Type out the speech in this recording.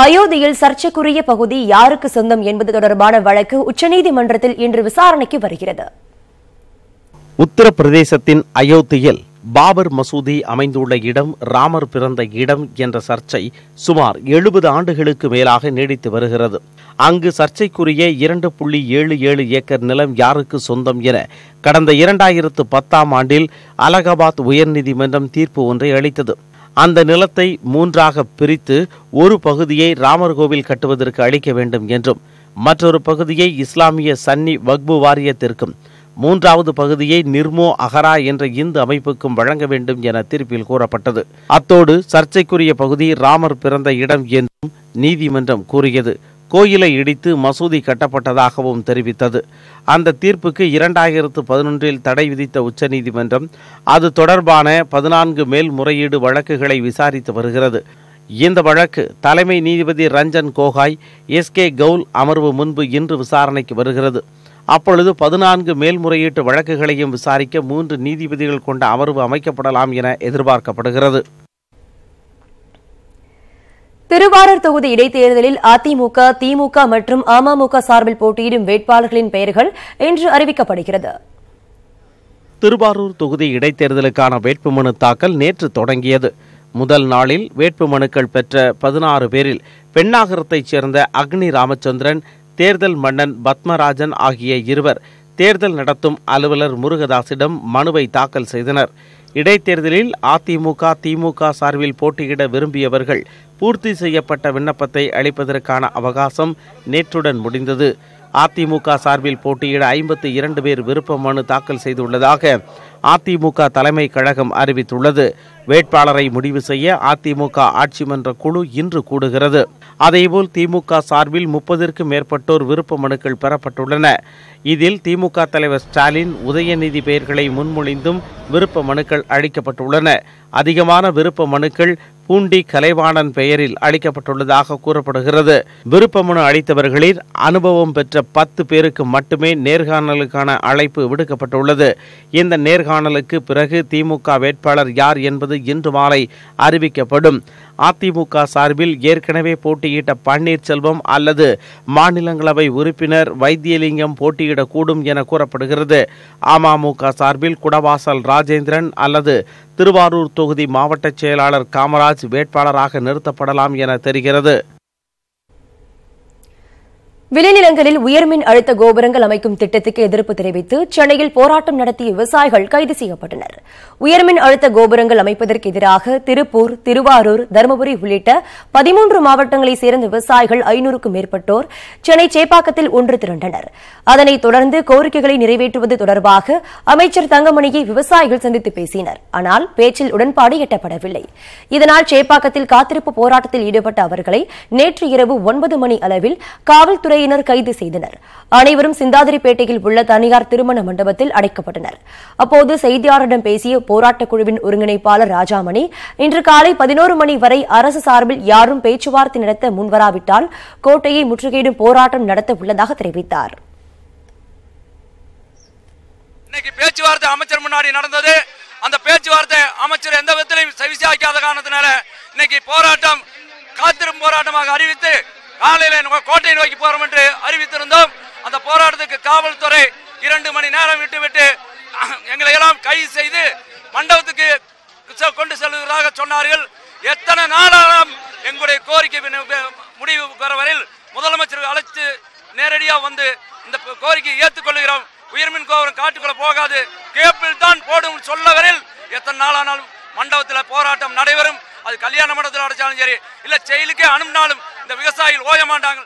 அயோத்தியில் சர்ச்சைக்குரிய பகுதி யாருக்கு சொந்தம் என்பது தொடர்பான வழக்கு உச்சநீதிமன்றத்தில் இன்று விசாரணைக்கு வருகிறது. உத்தரப்பிரதேசத்தின் அயோத்தியில் பாபர் மசூதி அமைந்துள்ள இடம் ராமர் பிறந்த இடம் என்ற சர்ச்சை சுமார் 70 ஆண்டுகளுக்கு மேலாக நீடித்து வருகிறது. அங்கு சர்ச்சைக்குரிய 2.77 ஏக்கர் நிலம் யாருக்கு சொந்தம் என கடந்த 2010ஆம் ஆண்டில் அலகாபாத் உயர்நீதிமன்றம் தீர்ப்பு ஒன்றை அளித்தது. அந்த நிலத்தை 3ஆக பிரித்து ஒரு பகுதியை ராமர் கோவில் கட்டுவதற்கு அளிக்க வேண்டும் என்றும் மற்றொரு பகுதியை இஸ்லாமிய சன்னி வக்பு வாரியத்திற்கும் 3வது பகுதியை நிர்மோ அகரா என்ற இந்து அமைப்புக்கும் வழங்க வேண்டும் என தீர்ப்பில் கூறப்பட்டது. அத்தோடு சர்ச்சைக்குரிய பகுதி ராமர் பிறந்த இடம் என்றும் நீதிமன்றம் கூறியது. கோயிலை இடித்து மசூதி கட்டப்பட்டதாகவும் தெரிவித்தது. அந்த தீர்ப்புக்கு 2011இல் தடை விதித்த உச்சநீதிமன்றம் அது தொடர்பான 14 மேல்முறையீடு வழக்குகளை விசாரித்து வருகிறது. இந்த வழக்கு தலைமை நீதிபதி ரஞ்சன் கோகாய் SK கவுல் அமர்வு முன்பு இன்று விசாரணைக்கு வருகிறது. அப்பொழுது 14 மேல்முறையீட்டு வழக்குகளையும் விசாரிக்க 3 நீதிபதிகள் கொண்ட அமர்வு அமைக்கப்படலாம் என எதிர்பார்க்கப்படுகிறது. திருவாரூர் தொகுதி இடைத்தேர்தலில் அதிமுக, திமுக மற்றும் அமமுக சார்பில் போட்டியிடும் வேட்பாளர்களின் பெயர்கள் இன்று அறிவிக்கப்படுகிறது. திருவாரூர் தொகுதி இடைத்தேர்தலுக்கான வேட்புமனு தாக்கல் நேற்று தொடங்கியது. முதல் நாளில் வேட்புமனுக்கள் பெற்ற 16 பேரில் பெண்ணாகரத்தைச் சேர்ந்த அக்னி ராமச்சந்திரன், தேர்தல் மன்னன் பத்மராஜன் ஆகிய இருவர் தேர்தல் நடத்தும் அலுவலர் முருகதாசிடம் மனுவை தாக்கல் செய்தனர். இடைத்தேர்தலில் அதிமுக, திமுக சார்பில் போட்டியிட விரும்பியவர்கள் பூர்த்தி செய்யப்பட்ட விண்ணப்பத்தை அளிப்பதற்கான அவகாசம் நேற்றுடன் முடிந்தது. அதிமுக சார்பில் போட்டியிட 52 பேர் விருப்ப மனு தாக்கல் செய்துள்ளதாக அதிமுக தலைமை கழகம் அறிவித்துள்ளது. வேட்பாளரை முடிவு செய்ய அதிமுக ஆட்சி மன்ற குழு இன்று கூடுகிறது. அதேபோல் திமுக சார்பில் 30க்கும் மேற்பட்டோர் விருப்ப மனுக்கள் பெறப்பட்டுள்ளன. இதில் திமுக தலைவர் ஸ்டாலின், உதயநிதி பெயர்களை முன்மொழிந்தும் விருப்ப மனுக்கள் அளிக்கப்பட்டுள்ளன. அதிகமான விருப்ப மனுக்கள் பூண்டி கலைவாணன் பெயரில் அளிக்கப்பட்டுள்ளதாக கூறப்படுகிறது. விருப்ப மனு அளித்தவர்களில் அனுபவம் பெற்ற 10 பேருக்கு மட்டுமே நேர்காணலுக்கான அழைப்பு விடுக்கப்பட்டுள்ளது. இந்த நேர்காணலுக்கு பிறகு திமுக வேட்பாளர் யார் என்பது இன்று மாலை அறிவிக்கப்படும். அதிமுக சார்பில் ஏற்கனவே போட்டியிட்ட பன்னீர்செல்வம் அல்லது மாநிலங்களவை உறுப்பினர் வைத்தியலிங்கம் போட்டியிடக்கூடும் என கூறப்படுகிறது. அமமுக சார்பில் குடவாசல் ராஜேந்திரன் அல்லது திருவாரூர் தொகுதி மாவட்ட செயலாளர் காமராஜ் வேட்பாளராக நிறுத்தப்படலாம் என தெரிகிறது. விளைநிலங்களில் உயர்மின் அழுத்த கோபுரங்கள் அமைக்கும் திட்டத்துக்கு எதிர்ப்பு தெரிவித்து சென்னையில் போராட்டம் நடத்திய விவசாயிகள் கைது செய்யப்பட்டனர். உயர்மின் அழுத்த கோபுரங்கள் அமைப்பதற்கு எதிராக திருப்பூர், திருவாரூர், தருமபுரி உள்ளிட்ட 13 மாவட்டங்களைச் சேர்ந்த விவசாயிகள் 500க்கும் மேற்பட்டோர் சென்னை சேப்பாக்கத்தில் ஒன்று திரண்டனர். அதனைத் தொடர்ந்து கோரிக்கைகளை நிறைவேற்றுவது தொடர்பாக அமைச்சர் தங்கமணியை விவசாயிகள் சந்தித்து பேசினர். ஆனால் பேச்சில் உடன்பாடு எட்டப்படவில்லை. இதனால் சேப்பாக்கத்தில் காத்திருப்பு போராட்டத்தில் ஈடுபட்ட அவர்களை நேற்று இரவு 9 மணி அளவில் காவல்துறை கைது செய்தனர். அனைவரும் சிந்தாதிரிப்பேட்டையில் உள்ள தனியார் திருமண மண்டபத்தில் அடைக்கப்பட்டனர். அப்போது செய்தியாளரிடம் பேசிய போராட்டக் குழுவின் ஒருங்கிணைப்பாளர் ராஜாமணி, இன்று காலை 11 மணி வரை அரசு சார்பில் யாரும் பேச்சுவார்த்தை நடத்த முன்வராவிட்டால் கோட்டையை முற்றுகையிடும் போராட்டம் நடத்த உள்ளதாக தெரிவித்தார். இன்னைக்கு பேச்சுவார்த்தை அமைச்சர் முன்னாடி நடந்தது. அந்த பேச்சுவார்த்தை அமைச்சர் எந்த விதத்திலையும் செவிசாய்க்காத காரணத்தினால இன்னைக்கு போராட்டம் காத்திரும் போராட்டமாக அறிவித்து காலையில் கோட்டை நோக்கி போறோம் என்று அறிவித்திருந்தோம். அந்த போராட்டத்துக்கு காவல்துறை 2 மணி நேரம் விட்டுவிட்டு எங்களை எல்லாம் கைது செய்து மண்டபத்துக்கு கொண்டு செல்வதாக சொன்னார்கள். எத்தனை நாளாலும் எங்களுடைய கோரிக்கை முடிவு பெறவரில் முதலமைச்சர் அழைத்து நேரடியாக வந்து இந்த கோரிக்கையை ஏற்றுக்கொள்கிறோம். உயர்மின் கோபுரம் காட்டுக்குள்ள போகாது, கேபிள் தான் போடும் சொல்லவரில் எத்தனை நாளானாலும் மண்டபத்தில் போராட்டம் நடைபெறும். அது கல்யாண மண்டபத்தில் அடைச்சாலும் சரி, இல்ல செயலுக்கே அனுப்பினாலும் இந்த விவசாயிகள் ஓய மாட்டாங்க.